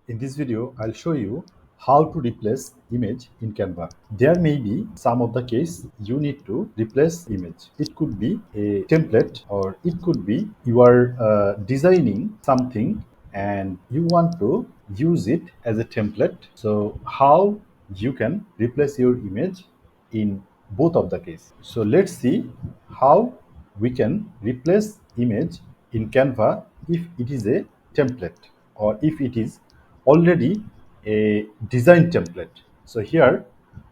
In this video, I'll show you how to replace image in Canva. There may be some of the case you need to replace image. It could be a template or it could be you are designing something and you want to use it as a template. So how you can replace your image in both of the case. So let's see how we can replace image in Canva if it is a template or if it is already a design template. So here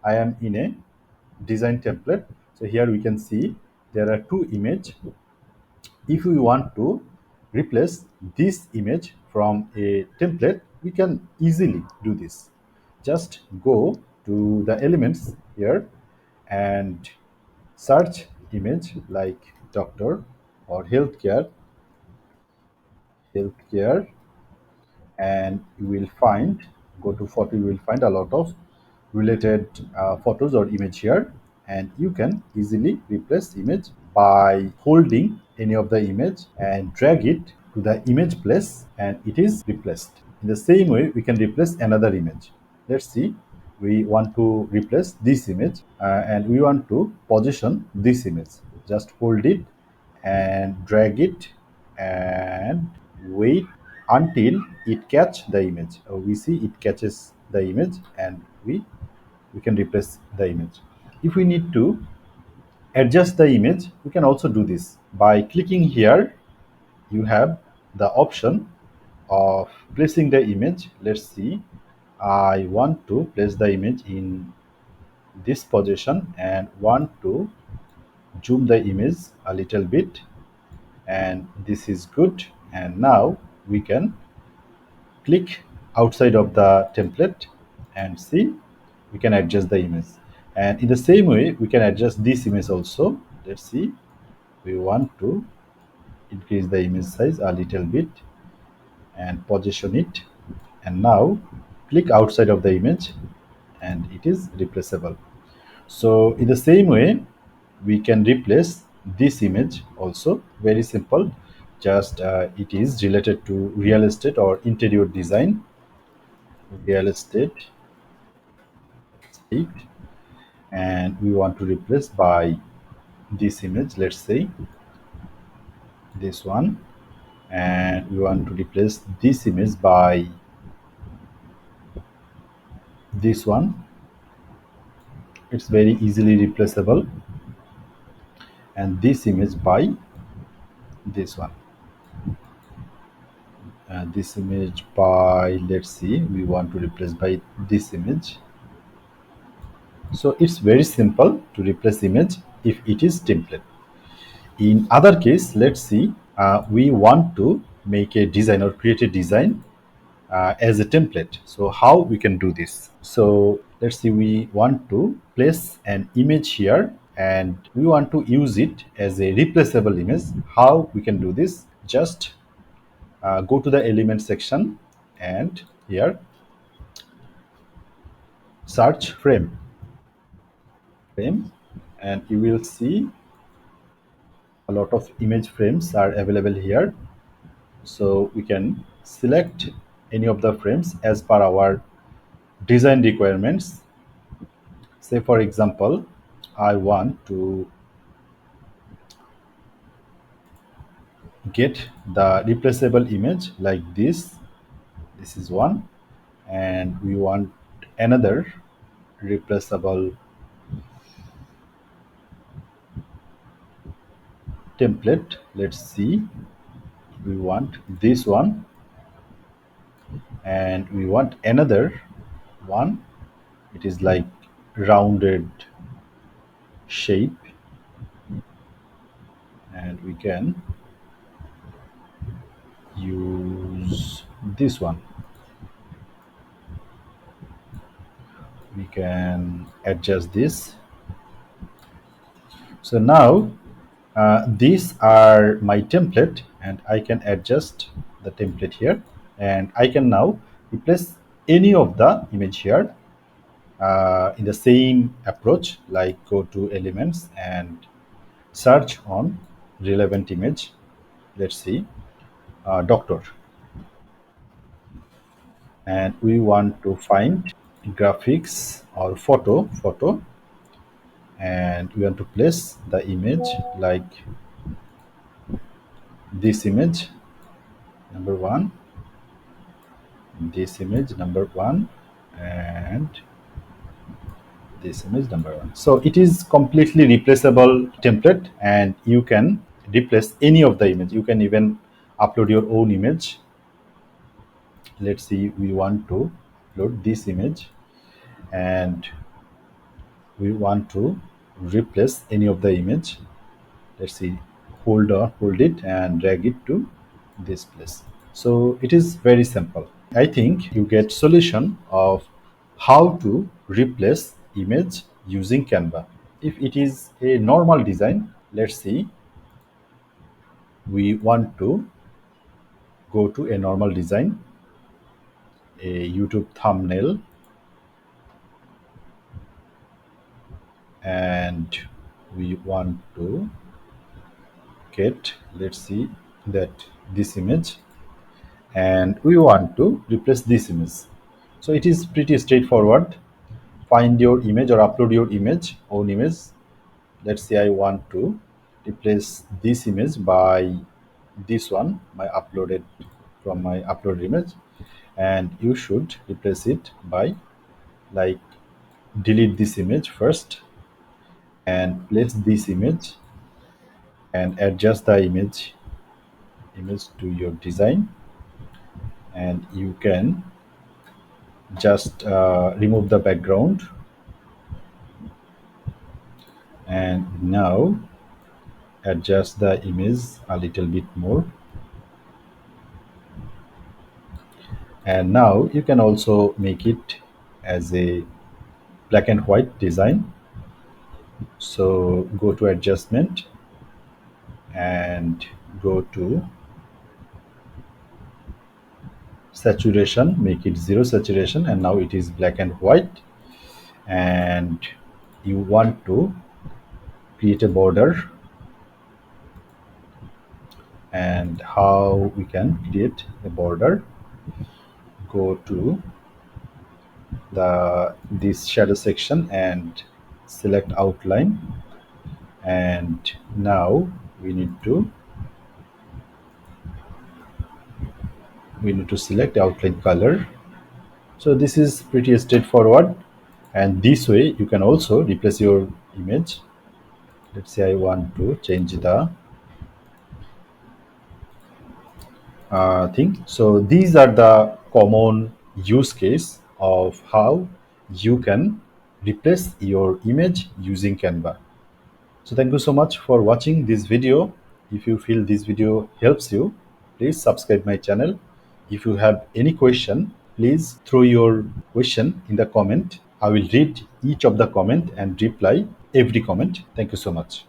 I am in a design template. So here we can see there are two image. If we want to replace this image from a template, we can easily do this. Just go to the elements here and search image like doctor or healthcare, and you will find, go to photo, you will find a lot of related photos or image here, and you can easily replace image by holding any of the image and drag it to the image place, and it is replaced. In the same way we can replace another image. Let's see, we want to replace this image and we want to position this image. Just hold it and drag it and wait until it catch the image. We see it catches the image, and we can replace the image. If we need to adjust the image, we can also do this by clicking here. You have the option of placing the image. Let's see, I want to place the image in this position and want to zoom the image a little bit, and this is good. And now we can click outside of the template and see, we can adjust the image. And in the same way we can adjust this image also. Let's see, we want to increase the image size a little bit and position it, and now click outside of the image and it is replaceable. So in the same way we can replace this image also. Very simple. Just it is related to real estate or interior design. Real estate, and we want to replace by this image. Let's say this one, and we want to replace this image by this one. It's very easily replaceable. And this image by this one, this image by, let's see, we want to replace by this image. So it's very simple to replace image if it is template. In other case, let's see, we want to make a design or create a design as a template. So how we can do this? So let's see, we want to place an image here and we want to use it as a replaceable image. How we can do this? Just go to the element section and here search frame, and you will see a lot of image frames are available here. So we can select any of the frames as per our design requirements. Say for example, I want to get the replaceable image like this is one, and we want another replaceable template. Let's see, we want this one, and we want another one. It is like rounded shape, and we can use this one. We can adjust this. So now these are my template, and I can adjust the template here, and I can now replace any of the image here in the same approach, like go to elements and search on relevant image. Let's see, doctor. and we want to find graphics or photo, and we want to place the image like this image number one, this image number one, and this image number one. So it is completely replaceable template, and you can replace any of the image. You can even upload your own image. Let's see, we want to upload this image, and we want to replace any of the image. Let's see, hold it and drag it to this place. So it is very simple. I think you get solution of how to replace image using Canva. If it is a normal design, let's see, we want to go to a normal design, a YouTube thumbnail, and we want to get, let's see, that this image, and we want to replace this image. So it is pretty straightforward. Find your image or upload your image, own image. Let's say I want to replace this image by this one, my uploaded, from my uploaded image, and you should replace it by, like, delete this image first and place this image and adjust the image to your design, and you can just remove the background, and now adjust the image a little bit more. And now you can also make it as a black and white design. So go to adjustment and go to saturation, make it zero saturation, and now it is black and white. And you want to create a border, and how we can create a border, go to the this shadow section and select outline, and now we need to select outline color. So this is pretty straightforward, and this way you can also replace your image. Let's say I want to change the thing. So these are the common use case of how you can replace your image using Canva. So thank you so much for watching this video. If you feel this video helps you, please subscribe my channel. If you have any question, please throw your question in the comment. I will read each of the comment and reply every comment. Thank you so much.